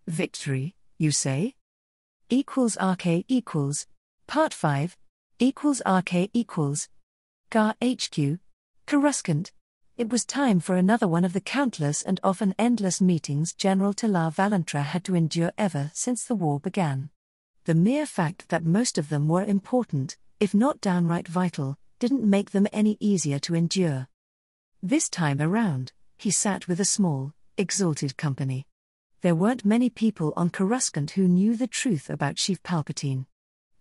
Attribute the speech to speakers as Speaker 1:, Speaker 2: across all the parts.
Speaker 1: Victory, you say? Equals RK equals. Part 5. Equals RK equals. GAR HQ. Coruscant. It was time for another one of the countless and often endless meetings General Talar Valentra had to endure ever since the war began. The mere fact that most of them were important, if not downright vital, didn't make them any easier to endure. This time around, he sat with a small, exalted company. There weren't many people on Coruscant who knew the truth about Chief Palpatine.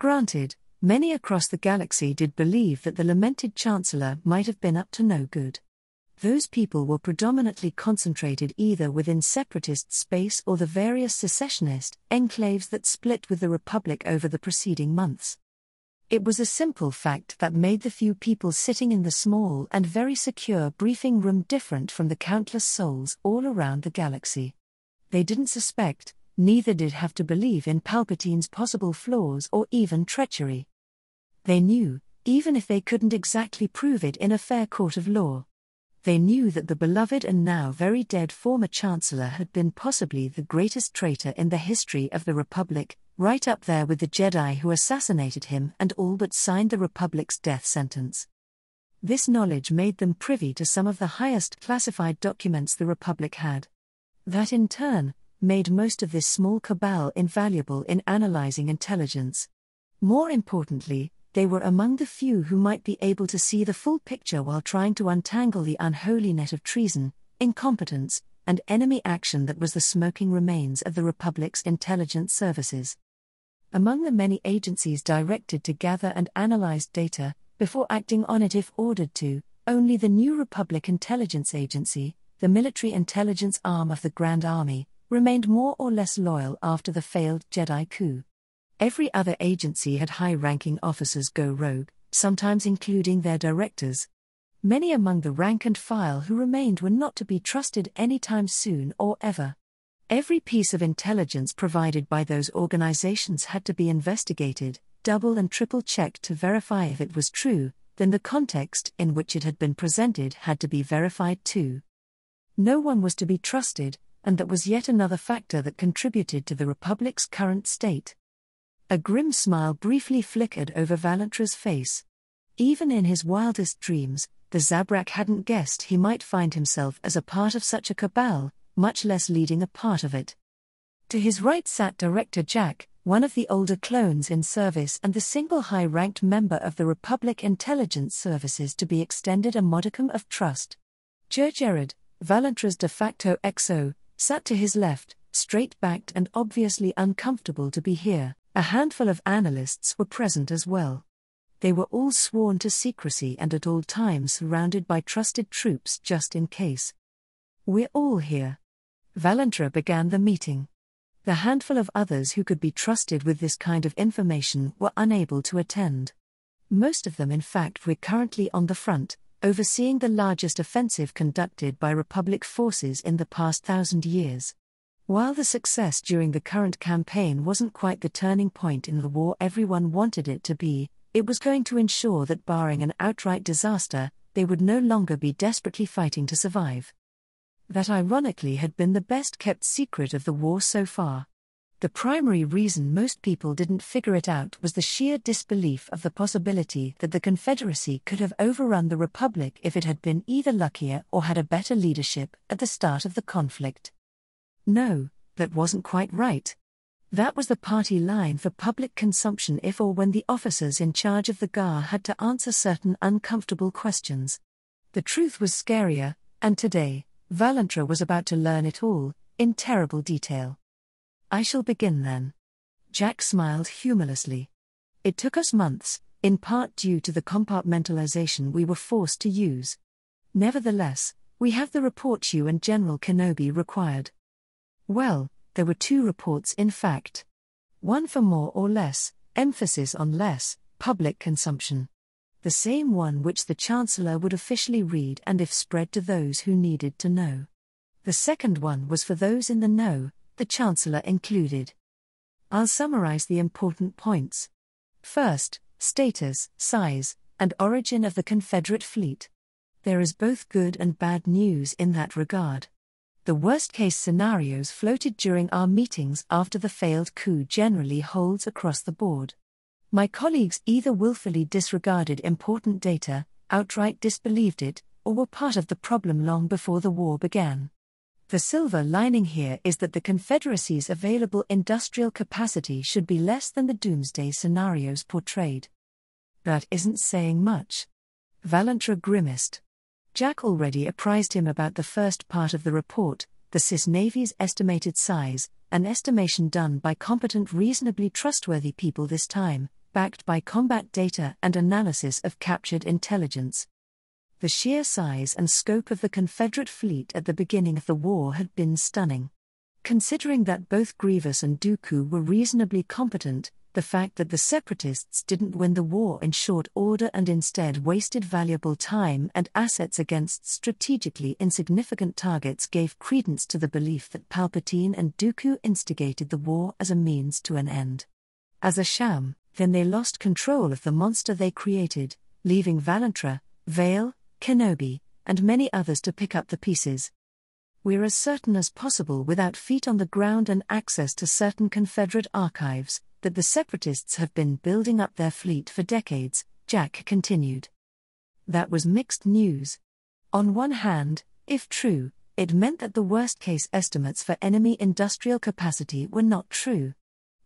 Speaker 1: Granted, many across the galaxy did believe that the lamented Chancellor might have been up to no good. Those people were predominantly concentrated either within separatist space or the various secessionist enclaves that split with the Republic over the preceding months. It was a simple fact that made the few people sitting in the small and very secure briefing room different from the countless souls all around the galaxy. They didn't suspect, neither did have to believe in Palpatine's possible flaws or even treachery. They knew, even if they couldn't exactly prove it in a fair court of law. They knew that the beloved and now very dead former Chancellor had been possibly the greatest traitor in the history of the Republic, right up there with the Jedi who assassinated him and all but signed the Republic's death sentence. This knowledge made them privy to some of the highest classified documents the Republic had. That in turn, made most of this small cabal invaluable in analyzing intelligence. More importantly, they were among the few who might be able to see the full picture while trying to untangle the unholy net of treason, incompetence, and enemy action that was the smoking remains of the Republic's intelligence services. Among the many agencies directed to gather and analyze data, before acting on it if ordered to, only the New Republic Intelligence Agency, the military intelligence arm of the Grand Army, remained more or less loyal after the failed Jedi coup. Every other agency had high-ranking officers go rogue, sometimes including their directors. Many among the rank and file who remained were not to be trusted anytime soon or ever. Every piece of intelligence provided by those organizations had to be investigated, double and triple checked to verify if it was true, then the context in which it had been presented had to be verified too. No one was to be trusted, and that was yet another factor that contributed to the Republic's current state. A grim smile briefly flickered over Valentra's face. Even in his wildest dreams, the Zabrak hadn't guessed he might find himself as a part of such a cabal, much less leading a part of it. To his right sat Director Jack, one of the older clones in service and the single high-ranked member of the Republic Intelligence Services to be extended a modicum of trust. Jared, Valentra's de facto XO, sat to his left, straight-backed and obviously uncomfortable to be here. A handful of analysts were present as well. They were all sworn to secrecy and at all times surrounded by trusted troops just in case. "We're all here." Valentra began the meeting. The handful of others who could be trusted with this kind of information were unable to attend. Most of them in fact were currently on the front, overseeing the largest offensive conducted by Republic forces in the past 1,000 years. While the success during the current campaign wasn't quite the turning point in the war everyone wanted it to be, it was going to ensure that barring an outright disaster, they would no longer be desperately fighting to survive. That ironically had been the best-kept secret of the war so far. The primary reason most people didn't figure it out was the sheer disbelief of the possibility that the Confederacy could have overrun the Republic if it had been either luckier or had a better leadership at the start of the conflict. No, that wasn't quite right. That was the party line for public consumption if or when the officers in charge of the GAR had to answer certain uncomfortable questions. The truth was scarier, and today, Valentra was about to learn it all, in terrible detail. "I shall begin then." Jack smiled humorlessly. "It took us months, in part due to the compartmentalization we were forced to use. Nevertheless, we have the report you and General Kenobi required." Well, there were two reports in fact. One for more or less, emphasis on less, public consumption. The same one which the Chancellor would officially read and if spread to those who needed to know. The second one was for those in the know, the Chancellor included. I'll summarize the important points. First, status, size, and origin of the Confederate fleet. There is both good and bad news in that regard. The worst-case scenarios floated during our meetings after the failed coup generally holds across the board. My colleagues either willfully disregarded important data, outright disbelieved it, or were part of the problem long before the war began. The silver lining here is that the Confederacy's available industrial capacity should be less than the doomsday scenarios portrayed. That isn't saying much. Valentra grimaced. Jack already apprised him about the first part of the report, the CIS Navy's estimated size, an estimation done by competent, reasonably trustworthy people this time, backed by combat data and analysis of captured intelligence. The sheer size and scope of the Confederate fleet at the beginning of the war had been stunning. Considering that both Grievous and Dooku were reasonably competent, the fact that the Separatists didn't win the war in short order and instead wasted valuable time and assets against strategically insignificant targets gave credence to the belief that Palpatine and Dooku instigated the war as a means to an end. As a sham, then they lost control of the monster they created, leaving Valentra, Vale, Kenobi, and many others to pick up the pieces. We're as certain as possible, without feet on the ground and access to certain Confederate archives, that the Separatists have been building up their fleet for decades, Jack continued. That was mixed news. On one hand, if true, it meant that the worst-case estimates for enemy industrial capacity were not true.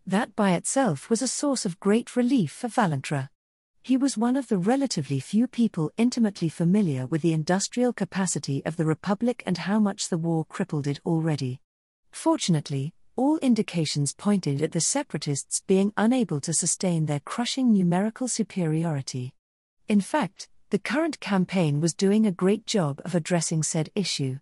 Speaker 1: That by itself was a source of great relief for Valentra. He was one of the relatively few people intimately familiar with the industrial capacity of the Republic and how much the war crippled it already. Fortunately, all indications pointed at the Separatists being unable to sustain their crushing numerical superiority. In fact, the current campaign was doing a great job of addressing said issue.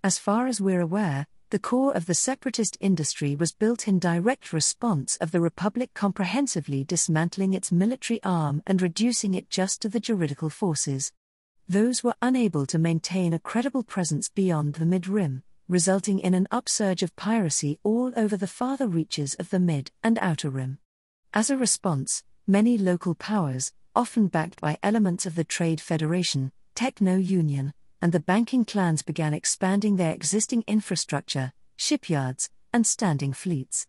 Speaker 1: As far as we're aware, the core of the Separatist industry was built in direct response of the Republic comprehensively dismantling its military arm and reducing it just to the juridical forces. Those were unable to maintain a credible presence beyond the Mid-Rim, resulting in an upsurge of piracy all over the farther reaches of the Mid- and Outer Rim. As a response, many local powers, often backed by elements of the Trade Federation, Techno-Union, and the banking clans began expanding their existing infrastructure, shipyards, and standing fleets.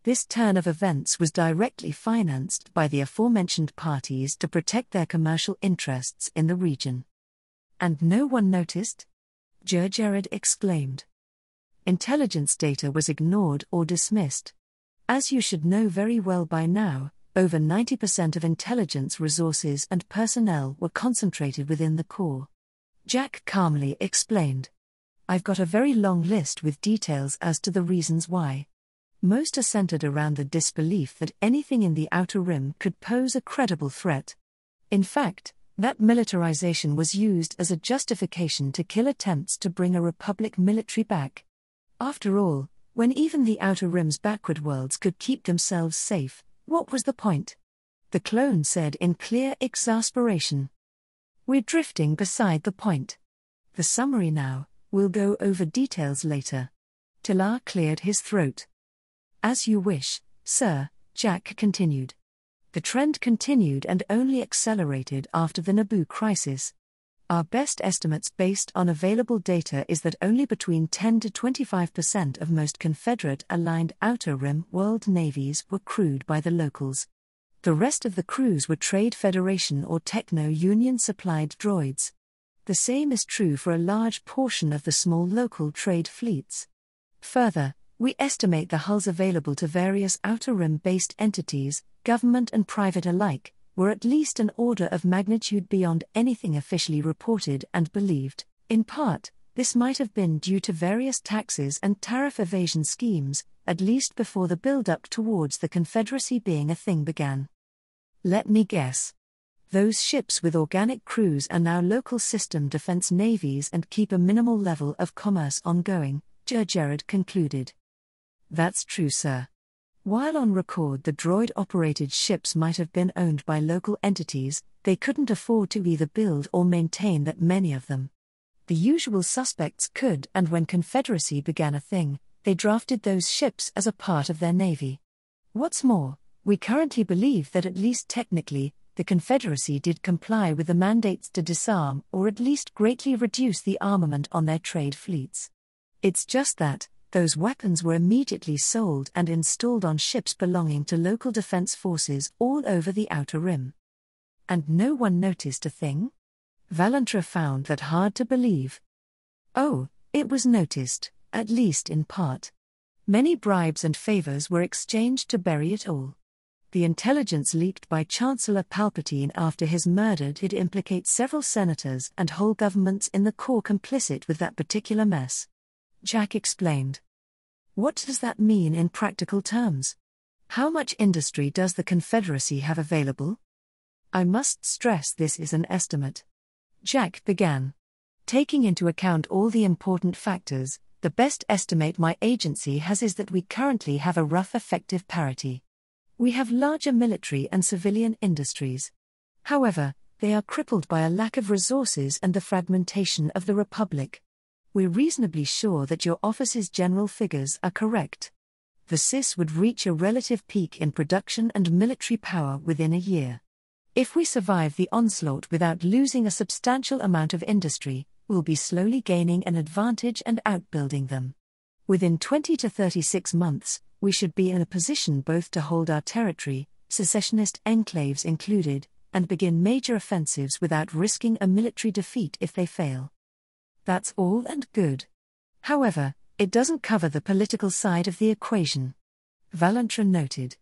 Speaker 1: This turn of events was directly financed by the aforementioned parties to protect their commercial interests in the region. And no one noticed? Jared exclaimed. Intelligence data was ignored or dismissed. As you should know very well by now, over 90% of intelligence resources and personnel were concentrated within the core. Jack calmly explained. I've got a very long list with details as to the reasons why. Most are centered around the disbelief that anything in the Outer Rim could pose a credible threat. In fact, that militarization was used as a justification to kill attempts to bring a Republic military back. After all, when even the Outer Rim's backward worlds could keep themselves safe, what was the point? The clone said in clear exasperation. We're drifting beside the point. The summary now, we'll go over details later. Tilar cleared his throat. As you wish, sir, Jack continued. The trend continued and only accelerated after the Naboo crisis. Our best estimates based on available data is that only between 10 to 25% of most Confederate-aligned Outer Rim world navies were crewed by the locals. The rest of the crews were Trade Federation or Techno-Union supplied droids. The same is true for a large portion of the small local trade fleets. Further, we estimate the hulls available to various Outer Rim-based entities, government and private alike, were at least an order of magnitude beyond anything officially reported and believed. In part, this might have been due to various taxes and tariff evasion schemes, at least before the build-up towards the Confederacy being a thing began. Let me guess. Those ships with organic crews are now local system defense navies and keep a minimal level of commerce ongoing, Jared concluded. That's true, sir. While on record the droid-operated ships might have been owned by local entities, they couldn't afford to either build or maintain that many of them. The usual suspects could, and when Confederacy began a thing, they drafted those ships as a part of their navy. What's more, we currently believe that at least technically, the Confederacy did comply with the mandates to disarm or at least greatly reduce the armament on their trade fleets. It's just that, those weapons were immediately sold and installed on ships belonging to local defense forces all over the Outer Rim. And no one noticed a thing? Valentra found that hard to believe. Oh, it was noticed, at least in part. Many bribes and favors were exchanged to bury it all. The intelligence leaked by Chancellor Palpatine after his murder did implicate several senators and whole governments in the core complicit with that particular mess. Jack explained. What does that mean in practical terms? How much industry does the Confederacy have available? I must stress this is an estimate. Jack began. Taking into account all the important factors, the best estimate my agency has is that we currently have a rough effective parity. We have larger military and civilian industries. However, they are crippled by a lack of resources and the fragmentation of the Republic. We're reasonably sure that your office's general figures are correct. The CIS would reach a relative peak in production and military power within a year. If we survive the onslaught without losing a substantial amount of industry, we'll be slowly gaining an advantage and outbuilding them. Within 20 to 36 months, we should be in a position both to hold our territory, secessionist enclaves included, and begin major offensives without risking a military defeat if they fail. That's all and good. However, it doesn't cover the political side of the equation. Valentra noted.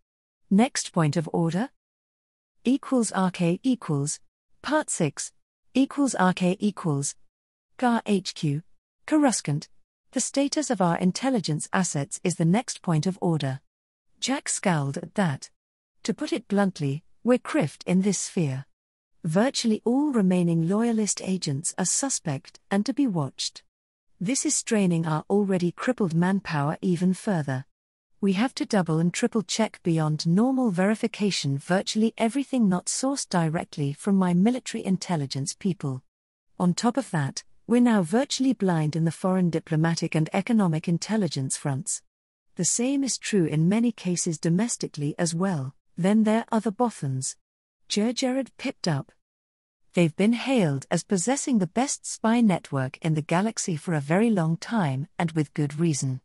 Speaker 1: Next point of order? RK equals. Part 6. RK equals. GAR HQ. Coruscant. The status of our intelligence assets is the next point of order. Jack scowled at that. To put it bluntly, we're criffed in this sphere. Virtually all remaining loyalist agents are suspect and to be watched. This is straining our already crippled manpower even further. We have to double and triple check beyond normal verification virtually everything not sourced directly from my military intelligence people. On top of that, we're now virtually blind in the foreign diplomatic and economic intelligence fronts. The same is true in many cases domestically as well. Then there are the Bothans. Gerard pipped up. They've been hailed as possessing the best spy network in the galaxy for a very long time, and with good reason.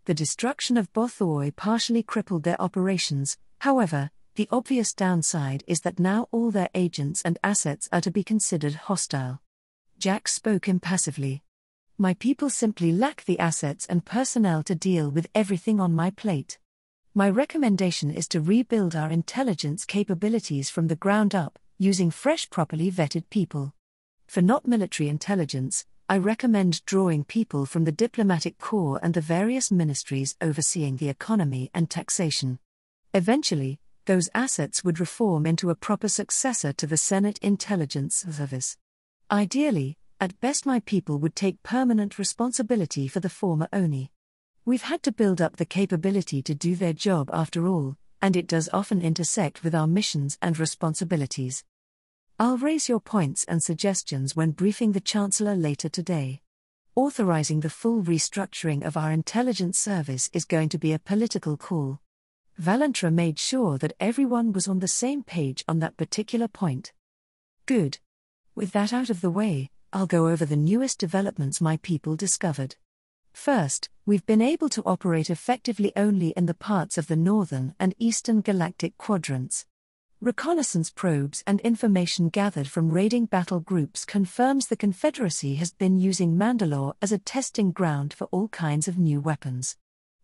Speaker 1: The destruction of Bothoi partially crippled their operations. However, the obvious downside is that now all their agents and assets are to be considered hostile. Jack spoke impassively. My people simply lack the assets and personnel to deal with everything on my plate. My recommendation is to rebuild our intelligence capabilities from the ground up, using fresh, properly vetted people. For not military intelligence, I recommend drawing people from the diplomatic corps and the various ministries overseeing the economy and taxation. Eventually, those assets would reform into a proper successor to the Senate Intelligence Service. Ideally, at best my people would take permanent responsibility for the former ONI. We've had to build up the capability to do their job after all, and it does often intersect with our missions and responsibilities. I'll raise your points and suggestions when briefing the Chancellor later today. Authorizing the full restructuring of our intelligence service is going to be a political call. Valentra made sure that everyone was on the same page on that particular point. Good. With that out of the way, I'll go over the newest developments my people discovered. First, we've been able to operate effectively only in the parts of the northern and eastern galactic quadrants. Reconnaissance probes and information gathered from raiding battle groups confirms the Confederacy has been using Mandalore as a testing ground for all kinds of new weapons.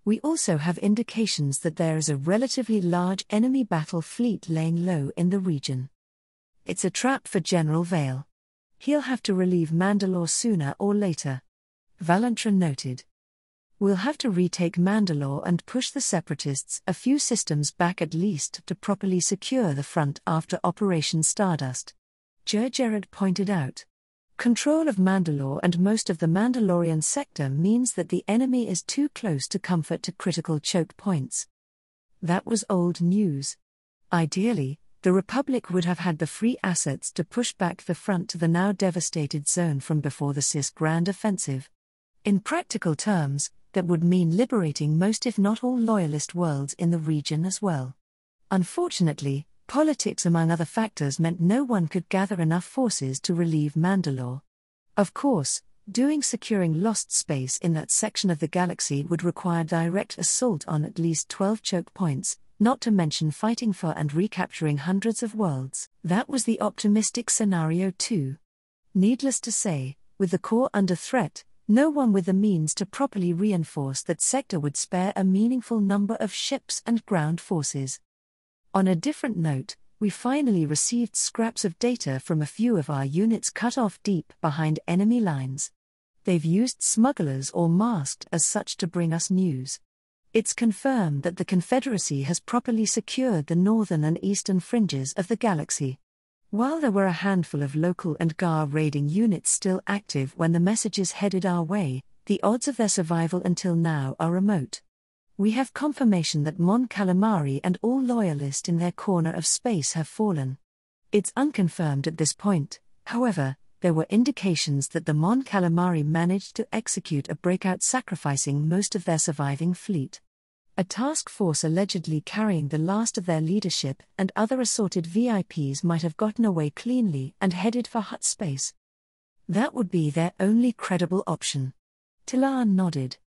Speaker 1: We also have indications that there is a relatively large enemy battle fleet laying low in the region. It's a trap for General Vale. He'll have to relieve Mandalore sooner or later. Valentra noted. We'll have to retake Mandalore and push the Separatists a few systems back at least to properly secure the front after Operation Stardust. Gerard pointed out. Control of Mandalore and most of the Mandalorian sector means that the enemy is too close to comfort to critical choke points. That was old news. Ideally, the Republic would have had the free assets to push back the front to the now devastated zone from before the CIS Grand Offensive. In practical terms, that would mean liberating most if not all loyalist worlds in the region as well. Unfortunately, politics among other factors meant no one could gather enough forces to relieve Mandalore. Of course, Securing lost space in that section of the galaxy would require direct assault on at least 12 choke points, not to mention fighting for and recapturing hundreds of worlds. That was the optimistic scenario too. Needless to say, with the core under threat, no one with the means to properly reinforce that sector would spare a meaningful number of ships and ground forces. On a different note, we finally received scraps of data from a few of our units cut off deep behind enemy lines. They've used smugglers or masked as such to bring us news. It's confirmed that the Confederacy has properly secured the northern and eastern fringes of the galaxy. While there were a handful of local and GAR raiding units still active when the messages headed our way, the odds of their survival until now are remote. We have confirmation that Mon Calamari and all loyalists in their corner of space have fallen. It's unconfirmed at this point, however. There were indications that the Mon Calamari managed to execute a breakout, sacrificing most of their surviving fleet. A task force allegedly carrying the last of their leadership and other assorted VIPs might have gotten away cleanly and headed for Hut space. That would be their only credible option. Tilar nodded.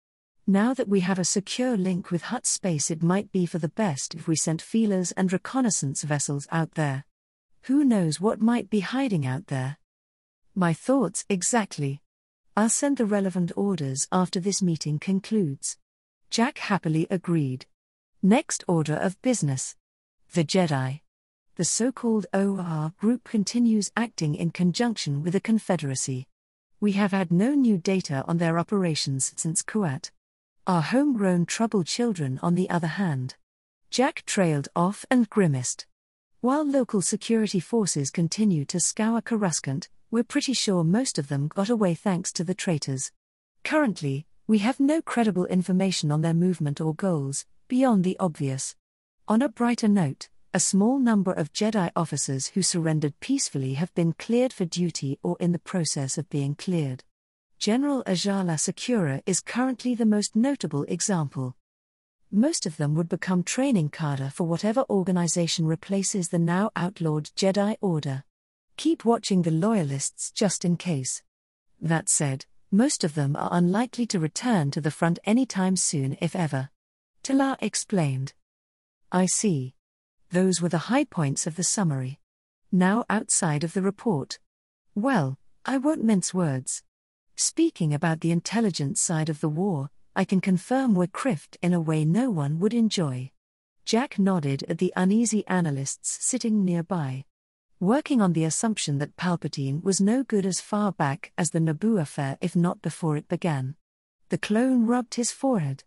Speaker 1: Now that we have a secure link with Hut space, it might be for the best if we sent feelers and reconnaissance vessels out there. Who knows what might be hiding out there? My thoughts exactly. I'll send the relevant orders after this meeting concludes. Jack happily agreed. Next order of business. The Jedi. The so-called OR group continues acting in conjunction with the Confederacy. We have had no new data on their operations since Kuat. Our homegrown troubled children, on the other hand. Jack trailed off and grimaced. While local security forces continue to scour Coruscant, we're pretty sure most of them got away thanks to the traitors. Currently, we have no credible information on their movement or goals, beyond the obvious. On a brighter note, a small number of Jedi officers who surrendered peacefully have been cleared for duty or in the process of being cleared. General Ajala Secura is currently the most notable example. Most of them would become training cadre for whatever organization replaces the now outlawed Jedi Order. Keep watching the loyalists just in case. That said, most of them are unlikely to return to the front anytime soon, if ever. Tilar explained. I see. Those were the high points of the summary. Now outside of the report. Well, I won't mince words. Speaking about the intelligence side of the war, I can confirm we're criffed in a way no one would enjoy. Jack nodded at the uneasy analysts sitting nearby. Working on the assumption that Palpatine was no good as far back as the Naboo affair, if not before it began. The clone rubbed his forehead.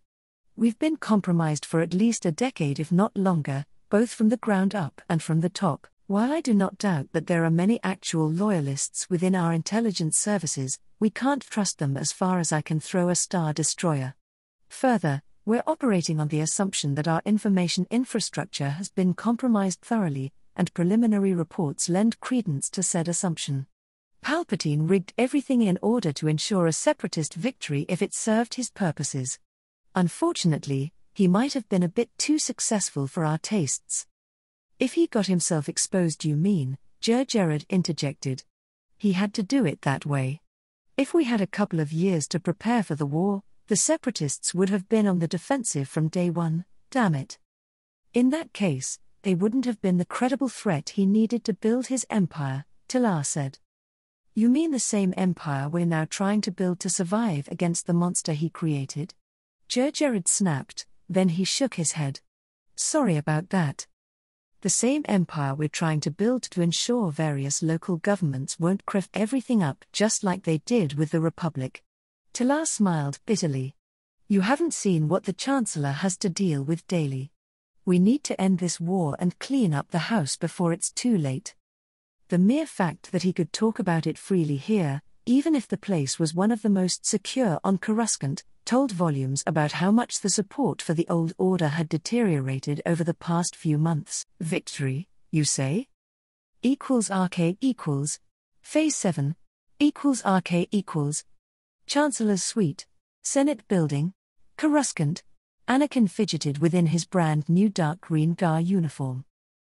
Speaker 1: We've been compromised for at least a decade, if not longer, both from the ground up and from the top. While I do not doubt that there are many actual loyalists within our intelligence services, we can't trust them as far as I can throw a Star Destroyer. Further, we're operating on the assumption that our information infrastructure has been compromised thoroughly, and preliminary reports lend credence to said assumption. Palpatine rigged everything in order to ensure a separatist victory if it served his purposes. Unfortunately, he might have been a bit too successful for our tastes. If he got himself exposed, you mean, Jared interjected. He had to do it that way. If we had a couple of years to prepare for the war, the separatists would have been on the defensive from day one, damn it. In that case, they wouldn't have been the credible threat he needed to build his empire, Tilar said. You mean the same empire we're now trying to build to survive against the monster he created? Jared snapped, then he shook his head. Sorry about that. The same empire we're trying to build to ensure various local governments won't criff everything up just like they did with the Republic. Tilar smiled bitterly. You haven't seen what the Chancellor has to deal with daily. We need to end this war and clean up the house before it's too late. The mere fact that he could talk about it freely here, even if the place was one of the most secure on Coruscant, told volumes about how much the support for the old order had deteriorated over the past few months. Victory, you say? RK equals. Phase 7. RK equals. Chancellor's Suite. Senate Building. Coruscant. Anakin fidgeted within his brand new dark green GAR uniform.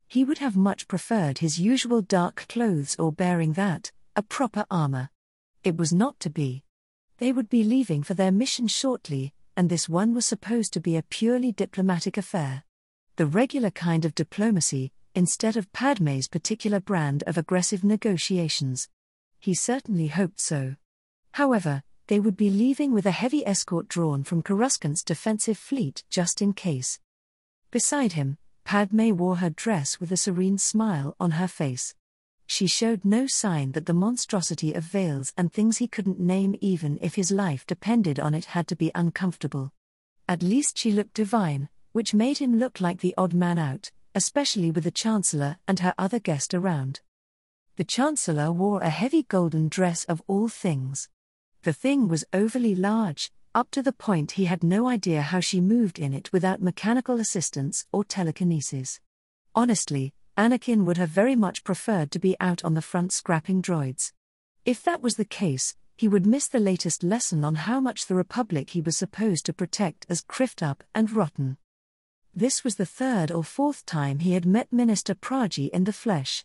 Speaker 1: He would have much preferred his usual dark clothes or bearing that, a proper armor. It was not to be. They would be leaving for their mission shortly, and this one was supposed to be a purely diplomatic affair. The regular kind of diplomacy, instead of Padmé's particular brand of aggressive negotiations. He certainly hoped so. However, they would be leaving with a heavy escort drawn from Coruscant's defensive fleet just in case. Beside him, Padmé wore her dress with a serene smile on her face. She showed no sign that the monstrosity of veils and things he couldn't name even if his life depended on it had to be uncomfortable. At least she looked divine, which made him look like the odd man out, especially with the Chancellor and her other guest around. The Chancellor wore a heavy golden dress of all things. The thing was overly large, up to the point he had no idea how she moved in it without mechanical assistance or telekinesis. Honestly, Anakin would have very much preferred to be out on the front scrapping droids. If that was the case, he would miss the latest lesson on how much the Republic he was supposed to protect as criffed up and rotten. This was the third or fourth time he had met Minister Praji in the flesh.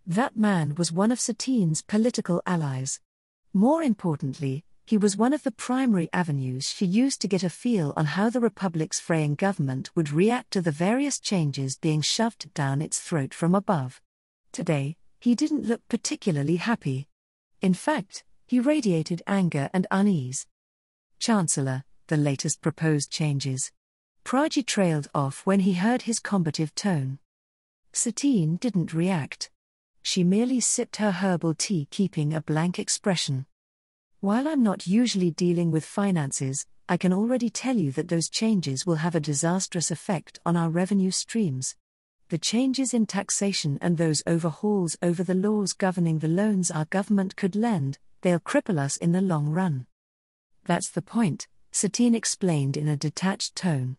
Speaker 1: That man was one of Satine's political allies. More importantly, he was one of the primary avenues she used to get a feel on how the Republic's fraying government would react to the various changes being shoved down its throat from above. Today, he didn't look particularly happy. In fact, he radiated anger and unease. Chancellor, the latest proposed changes. Praji trailed off when he heard his combative tone. Satine didn't react. She merely sipped her herbal tea, keeping a blank expression. While I'm not usually dealing with finances, I can already tell you that those changes will have a disastrous effect on our revenue streams. The changes in taxation and those overhauls over the laws governing the loans our government could lend, they'll cripple us in the long run. That's the point, Satine explained in a detached tone.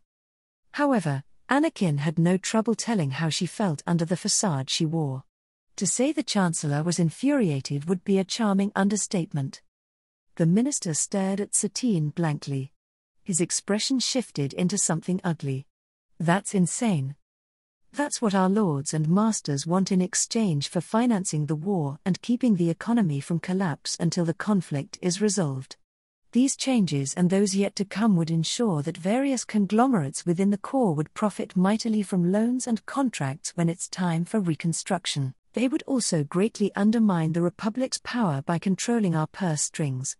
Speaker 1: However, Anakin had no trouble telling how she felt under the facade she wore. To say the Chancellor was infuriated would be a charming understatement. The minister stared at Satine blankly. His expression shifted into something ugly. That's insane. That's what our lords and masters want in exchange for financing the war and keeping the economy from collapse until the conflict is resolved. These changes and those yet to come would ensure that various conglomerates within the core would profit mightily from loans and contracts when it's time for reconstruction. They would also greatly undermine the Republic's power by controlling our purse strings.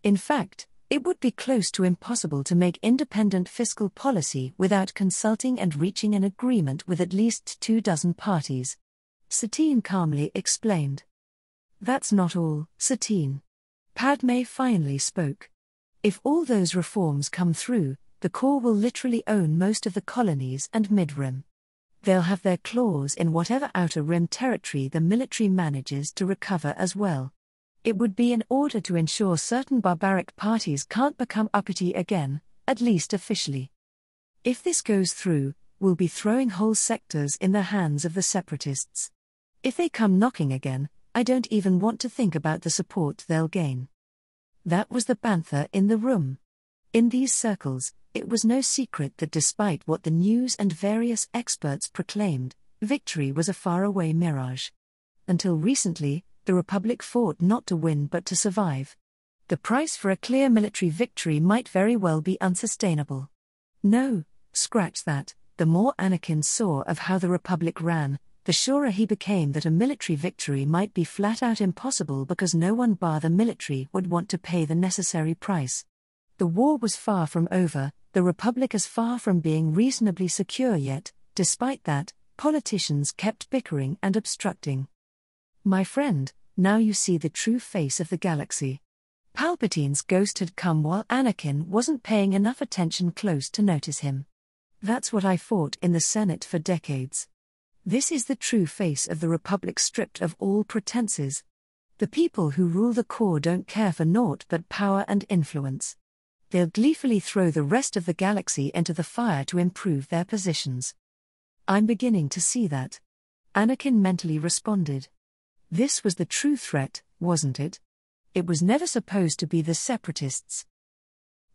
Speaker 1: In fact, it would be close to impossible to make independent fiscal policy without consulting and reaching an agreement with at least 24 parties. Satine calmly explained. That's not all, Satine. Padmé finally spoke. If all those reforms come through, the core will literally own most of the colonies and mid-rim. They'll have their claws in whatever outer rim territory the military manages to recover as well. It would be in order to ensure certain barbaric parties can't become uppity again, at least officially. If this goes through, we'll be throwing whole sectors in the hands of the separatists. If they come knocking again, I don't even want to think about the support they'll gain. That was the bantha in the room. In these circles, it was no secret that despite what the news and various experts proclaimed, victory was a faraway mirage. Until recently, the Republic fought not to win but to survive. The price for a clear military victory might very well be unsustainable. No, scratch that. The more Anakin saw of how the Republic ran, the surer he became that a military victory might be flat out impossible because no one bar the military would want to pay the necessary price. The war was far from over, the Republic as far from being reasonably secure yet. Despite that, politicians kept bickering and obstructing. My friend, now you see the true face of the galaxy. Palpatine's ghost had come while Anakin wasn't paying enough attention close to notice him. That's what I fought in the Senate for decades. This is the true face of the Republic stripped of all pretenses. The people who rule the core don't care for naught but power and influence. They'll gleefully throw the rest of the galaxy into the fire to improve their positions. I'm beginning to see that. Anakin mentally responded. This was the true threat, wasn't it? It was never supposed to be the separatists.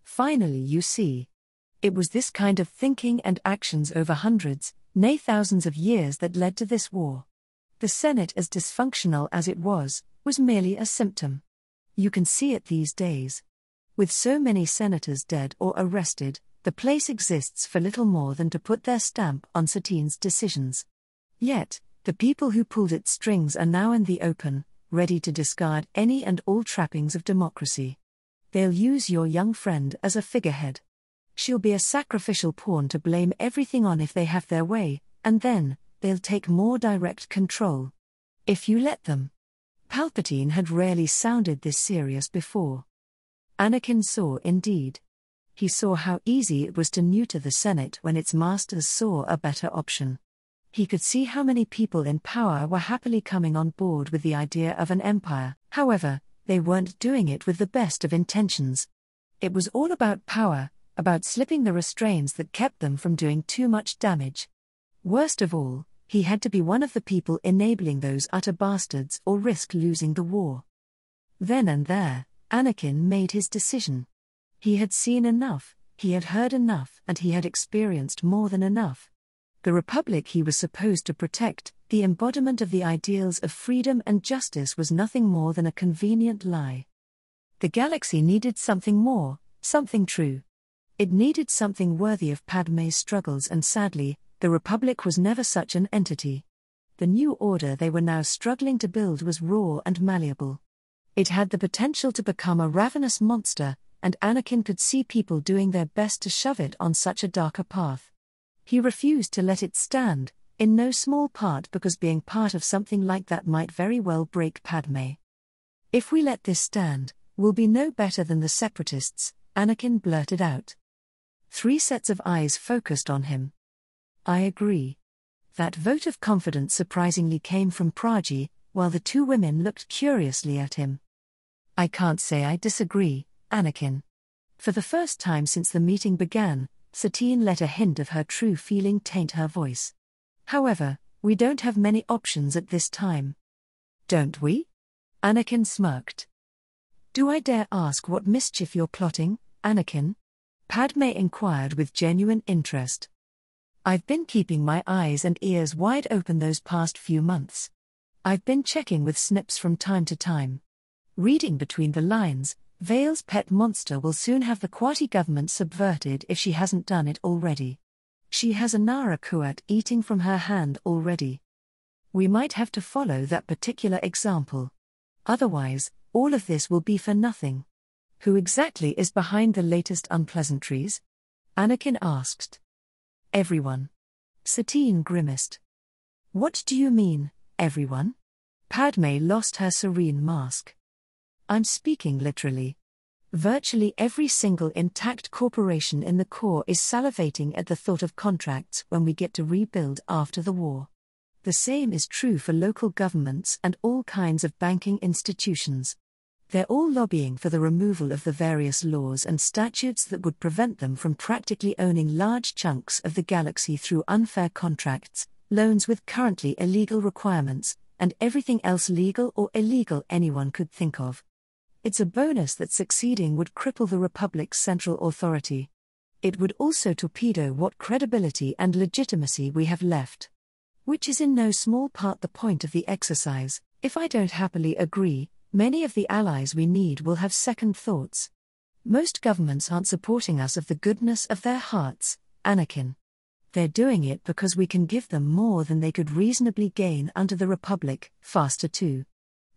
Speaker 1: Finally, you see. It was this kind of thinking and actions over hundreds, nay thousands of years that led to this war. The Senate, as dysfunctional as it was merely a symptom. You can see it these days. With so many senators dead or arrested, the place exists for little more than to put their stamp on Satine's decisions. Yet, the people who pulled its strings are now in the open, ready to discard any and all trappings of democracy. They'll use your young friend as a figurehead. She'll be a sacrificial pawn to blame everything on if they have their way, and then, they'll take more direct control. If you let them. Palpatine had rarely sounded this serious before. Anakin saw indeed. He saw how easy it was to neuter the Senate when its masters saw a better option. He could see how many people in power were happily coming on board with the idea of an empire. However, they weren't doing it with the best of intentions. It was all about power, about slipping the restraints that kept them from doing too much damage. Worst of all, he had to be one of the people enabling those utter bastards or risk losing the war. Then and there, Anakin made his decision. He had seen enough, he had heard enough, and he had experienced more than enough. The Republic he was supposed to protect, the embodiment of the ideals of freedom and justice, was nothing more than a convenient lie. The galaxy needed something more, something true. It needed something worthy of Padmé's struggles, and sadly, the Republic was never such an entity. The new order they were now struggling to build was raw and malleable. It had the potential to become a ravenous monster, and Anakin could see people doing their best to shove it on such a darker path. He refused to let it stand, in no small part because being part of something like that might very well break Padmé. "If we let this stand, we'll be no better than the Separatists," Anakin blurted out. 3 sets of eyes focused on him. "I agree." That vote of confidence surprisingly came from Praji, while the 2 women looked curiously at him. "I can't say I disagree, Anakin." For the first time since the meeting began, Satine let a hint of her true feeling taint her voice. "However, we don't have many options at this time." "Don't we?" Anakin smirked. "Do I dare ask what mischief you're plotting, Anakin?" Padmé inquired with genuine interest. "I've been keeping my eyes and ears wide open those past few months. I've been checking with snips from time to time. Reading between the lines, Vale's pet monster will soon have the Quati government subverted if she hasn't done it already. She has a Nara Kuat eating from her hand already. We might have to follow that particular example. Otherwise, all of this will be for nothing." "Who exactly is behind the latest unpleasantries?" Anakin asked. "Everyone." Satine grimaced. "What do you mean, everyone?" Padmé lost her serene mask. "I'm speaking literally. Virtually every single intact corporation in the core is salivating at the thought of contracts when we get to rebuild after the war. The same is true for local governments and all kinds of banking institutions. They're all lobbying for the removal of the various laws and statutes that would prevent them from practically owning large chunks of the galaxy through unfair contracts, loans with currently illegal requirements, and everything else legal or illegal anyone could think of. It's a bonus that succeeding would cripple the Republic's central authority. It would also torpedo what credibility and legitimacy we have left. Which is in no small part the point of the exercise. If I don't happily agree, many of the allies we need will have second thoughts. Most governments aren't supporting us of the goodness of their hearts, Anakin. They're doing it because we can give them more than they could reasonably gain under the Republic, faster too.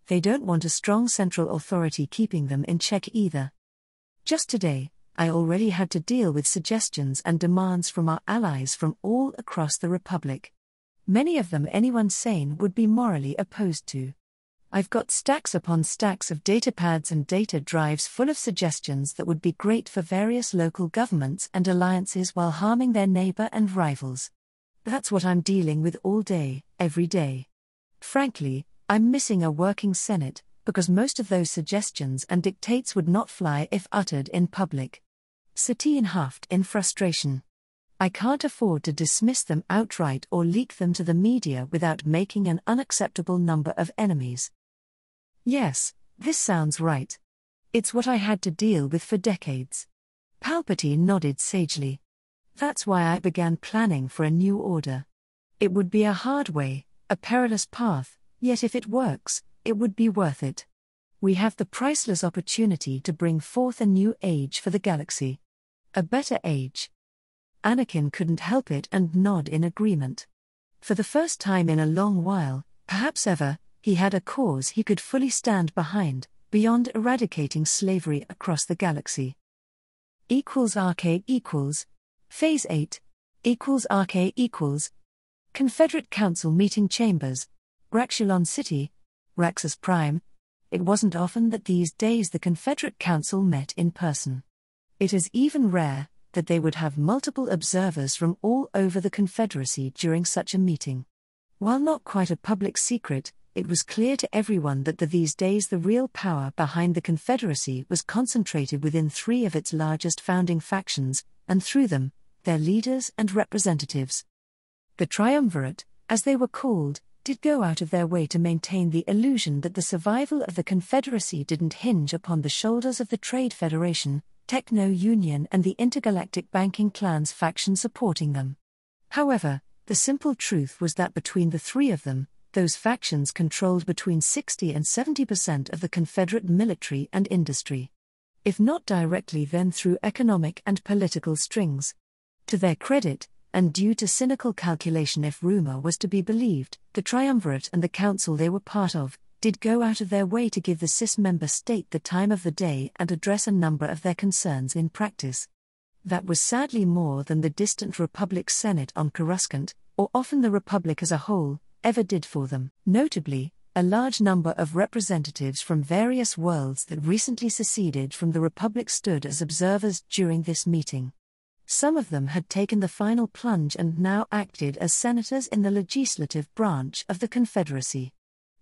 Speaker 1: They don't want a strong central authority keeping them in check either. Just today, I already had to deal with suggestions and demands from our allies from all across the Republic. Many of them anyone sane would be morally opposed to. I've got stacks upon stacks of datapads and data drives full of suggestions that would be great for various local governments and alliances while harming their neighbor and rivals. That's what I'm dealing with all day, every day. Frankly, I'm missing a working Senate, because most of those suggestions and dictates would not fly if uttered in public. Satine huffed in frustration. I can't afford to dismiss them outright or leak them to the media without making an unacceptable number of enemies. Yes, this sounds right. It's what I had to deal with for decades. Palpatine nodded sagely. That's why I began planning for a new order. It would be a hard way, a perilous path, yet if it works, it would be worth it. We have the priceless opportunity to bring forth a new age for the galaxy. A better age. Anakin couldn't help it and nod in agreement. For the first time in a long while, perhaps ever, he had a cause he could fully stand behind, beyond eradicating slavery across the galaxy. RK equals. Phase 8. RK equals. Confederate Council Meeting Chambers. Raxulon City. Raxus Prime. It wasn't often that these days the Confederate Council met in person. It is even rare that they would have multiple observers from all over the Confederacy during such a meeting. While not quite a public secret, it was clear to everyone that these days the real power behind the Confederacy was concentrated within 3 of its largest founding factions, and through them, their leaders and representatives. The Triumvirate, as they were called, did go out of their way to maintain the illusion that the survival of the Confederacy didn't hinge upon the shoulders of the Trade Federation, Techno Union and the intergalactic banking clans faction supporting them. However, the simple truth was that between the 3 of them, those factions controlled between 60 and 70% of the Confederate military and industry. If not directly, then through economic and political strings. To their credit, and due to cynical calculation if rumor was to be believed, the Triumvirate and the council they were part of, did go out of their way to give the CIS member state the time of the day and address a number of their concerns in practice. That was sadly more than the distant Republic Senate on Coruscant, or often the Republic as a whole, ever did for them. Notably, a large number of representatives from various worlds that recently seceded from the Republic stood as observers during this meeting. Some of them had taken the final plunge and now acted as senators in the legislative branch of the Confederacy.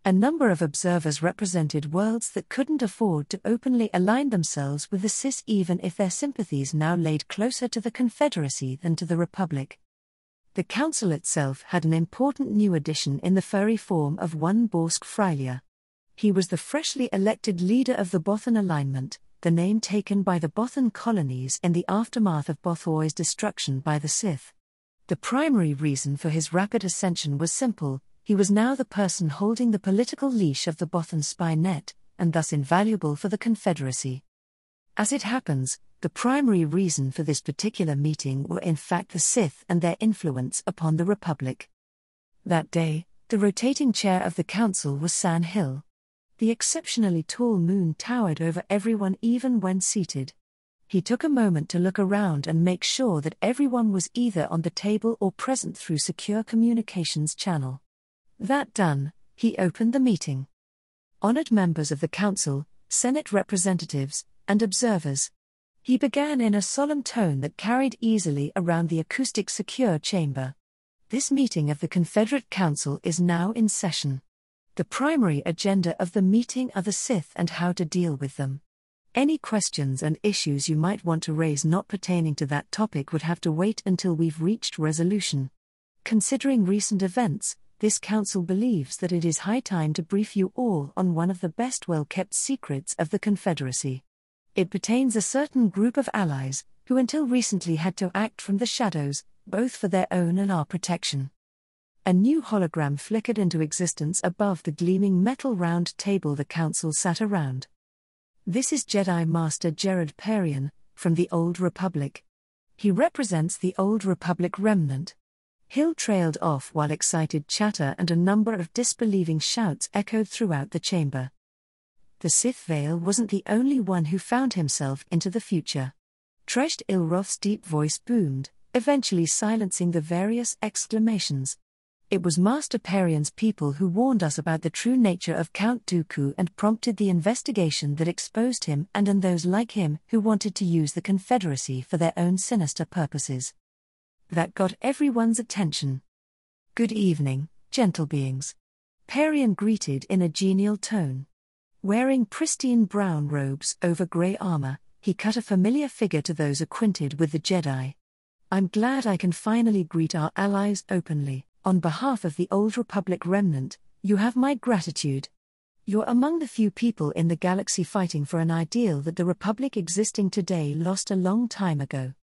Speaker 1: A number of observers represented worlds that couldn't afford to openly align themselves with the CIS even if their sympathies now laid closer to the Confederacy than to the Republic. The Council itself had an important new addition in the furry form of one Borsk Frylia. He was the freshly elected leader of the Bothan Alignment, the name taken by the Bothan colonies in the aftermath of Bothoi's destruction by the Sith. The primary reason for his rapid ascension was simple: he was now the person holding the political leash of the Bothan spy net, and thus invaluable for the Confederacy. As it happens, the primary reason for this particular meeting were in fact the Sith and their influence upon the Republic. That day, the rotating chair of the council was San Hill. The exceptionally tall moon towered over everyone even when seated. He took a moment to look around and make sure that everyone was either on the table or present through secure communications channel. That done, he opened the meeting. Honored members of the council, Senate representatives, and observers. He began in a solemn tone that carried easily around the acoustic secure chamber. This meeting of the Confederate Council is now in session. The primary agenda of the meeting are the Sith and how to deal with them. Any questions and issues you might want to raise not pertaining to that topic would have to wait until we've reached resolution. Considering recent events, this council believes that it is high time to brief you all on one of the best well-kept secrets of the Confederacy. It pertains a certain group of allies, who until recently had to act from the shadows, both for their own and our protection. A new hologram flickered into existence above the gleaming metal round table the council sat around. This is Jedi Master Jared Parian, from the Old Republic. He represents the Old Republic remnant. Hill trailed off while excited chatter and a number of disbelieving shouts echoed throughout the chamber. The Sith Veil wasn't the only one who found himself into the future. Treshed Ilroth's deep voice boomed, eventually silencing the various exclamations. It was Master Parian's people who warned us about the true nature of Count Dooku and prompted the investigation that exposed him and those like him who wanted to use the Confederacy for their own sinister purposes. That got everyone's attention. "Good evening, gentle beings," Parian greeted in a genial tone. Wearing pristine brown robes over grey armor, he cut a familiar figure to those acquainted with the Jedi. "I'm glad I can finally greet our allies openly. On behalf of the Old Republic remnant, you have my gratitude. You're among the few people in the galaxy fighting for an ideal that the Republic existing today lost a long time ago."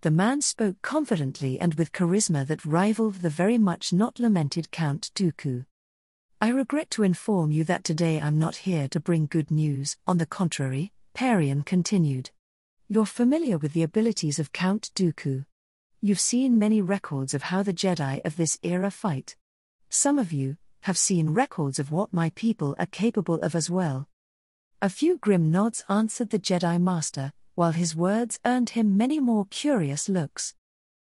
Speaker 1: The man spoke confidently and with charisma that rivaled the very much not lamented Count Dooku. I regret to inform you that today I'm not here to bring good news. On the contrary, Parian continued. You're familiar with the abilities of Count Dooku. You've seen many records of how the Jedi of this era fight. Some of you have seen records of what my people are capable of as well. A few grim nods answered the Jedi Master, while his words earned him many more curious looks.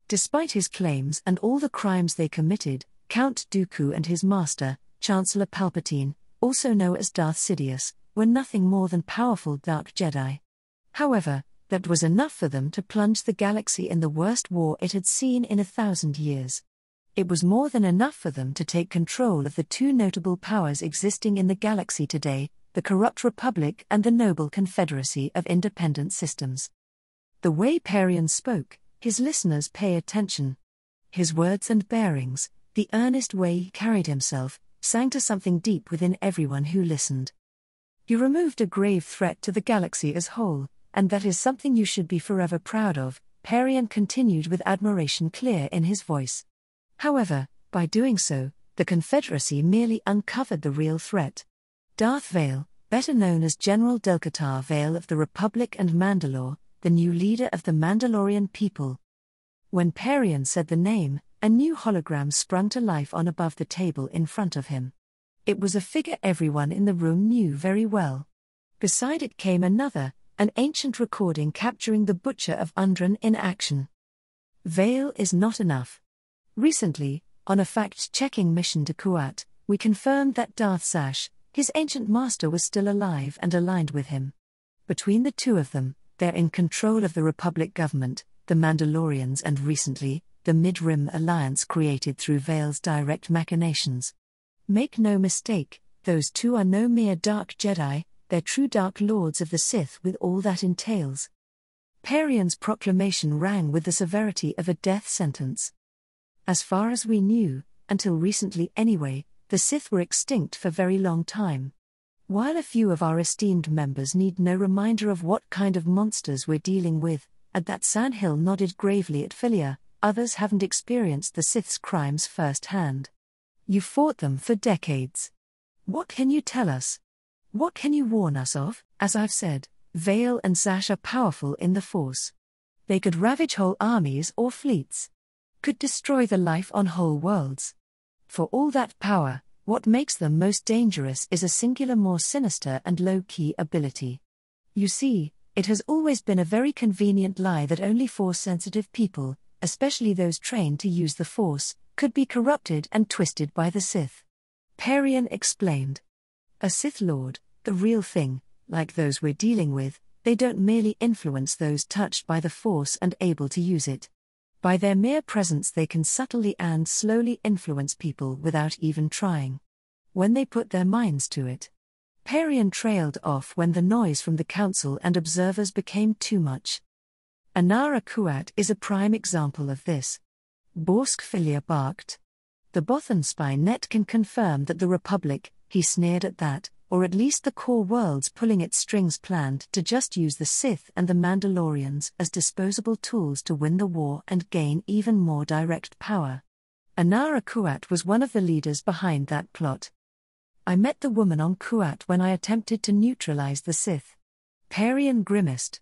Speaker 1: Despite his claims and all the crimes they committed, Count Dooku and his master, Chancellor Palpatine, also known as Darth Sidious, were nothing more than powerful dark Jedi. However, that was enough for them to plunge the galaxy in the worst war it had seen in 1,000 years. It was more than enough for them to take control of the two notable powers existing in the galaxy today, the corrupt Republic and the noble Confederacy of Independent Systems. The way Parian spoke, his listeners pay attention. His words and bearings, the earnest way he carried himself, sang to something deep within everyone who listened. You removed a grave threat to the galaxy as whole, and that is something you should be forever proud of, Parian continued with admiration clear in his voice. However, by doing so, the Confederacy merely uncovered the real threat. Darth Vael, better known as General Delcatar Vael of the Republic and Mandalore, the new leader of the Mandalorian people. When Parian said the name, a new hologram sprung to life on above the table in front of him. It was a figure everyone in the room knew very well. Beside it came another, an ancient recording capturing the Butcher of Undren in action. Vael is not enough. Recently, on a fact-checking mission to Kuat, we confirmed that Darth Sash, his ancient master, was still alive and aligned with him. Between the two of them, they're in control of the Republic government, the Mandalorians and recently, the Mid-Rim alliance created through Vael's direct machinations. Make no mistake, those two are no mere dark Jedi, they're true Dark Lords of the Sith with all that entails. Parian's proclamation rang with the severity of a death sentence. As far as we knew, until recently anyway, the Sith were extinct for very long time. While a few of our esteemed members need no reminder of what kind of monsters we're dealing with, at that Sandhill nodded gravely at Philia, others haven't experienced the Sith's crimes firsthand. You fought them for decades. What can you tell us? What can you warn us of? As I've said, Vael and Sash are powerful in the Force. They could ravage whole armies or fleets. Could destroy the life on whole worlds. For all that power, what makes them most dangerous is a singular, more sinister and low-key ability. You see, it has always been a very convenient lie that only Force-sensitive people, especially those trained to use the Force, could be corrupted and twisted by the Sith. Parian explained. A Sith Lord, the real thing, like those we're dealing with, they don't merely influence those touched by the Force and able to use it. By their mere presence they can subtly and slowly influence people without even trying. When they put their minds to it. Parian trailed off when the noise from the council and observers became too much. Anara Kuat is a prime example of this. Borsk Philia barked. The Bothan spy net can confirm that the Republic, he sneered at that, or at least the core worlds pulling its strings, planned to just use the Sith and the Mandalorians as disposable tools to win the war and gain even more direct power. Anara Kuat was one of the leaders behind that plot. I met the woman on Kuat when I attempted to neutralize the Sith. Parian grimaced.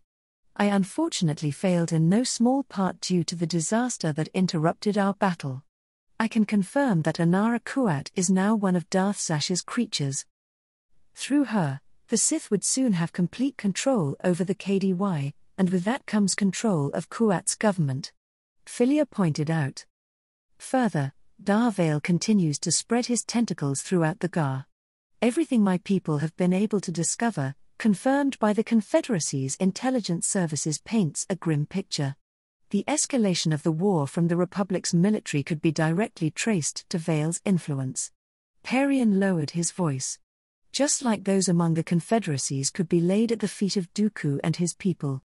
Speaker 1: I unfortunately failed in no small part due to the disaster that interrupted our battle. I can confirm that Anara Kuat is now one of Darth Sash's creatures. Through her, the Sith would soon have complete control over the KDY, and with that comes control of Kuat's government. Philia pointed out. Further, Darth Vael continues to spread his tentacles throughout the GAR. Everything my people have been able to discover, confirmed by the Confederacy's intelligence services, paints a grim picture. The escalation of the war from the Republic's military could be directly traced to Vael's influence. Parian lowered his voice. Just like those among the Confederacies could be laid at the feet of Dooku and his people.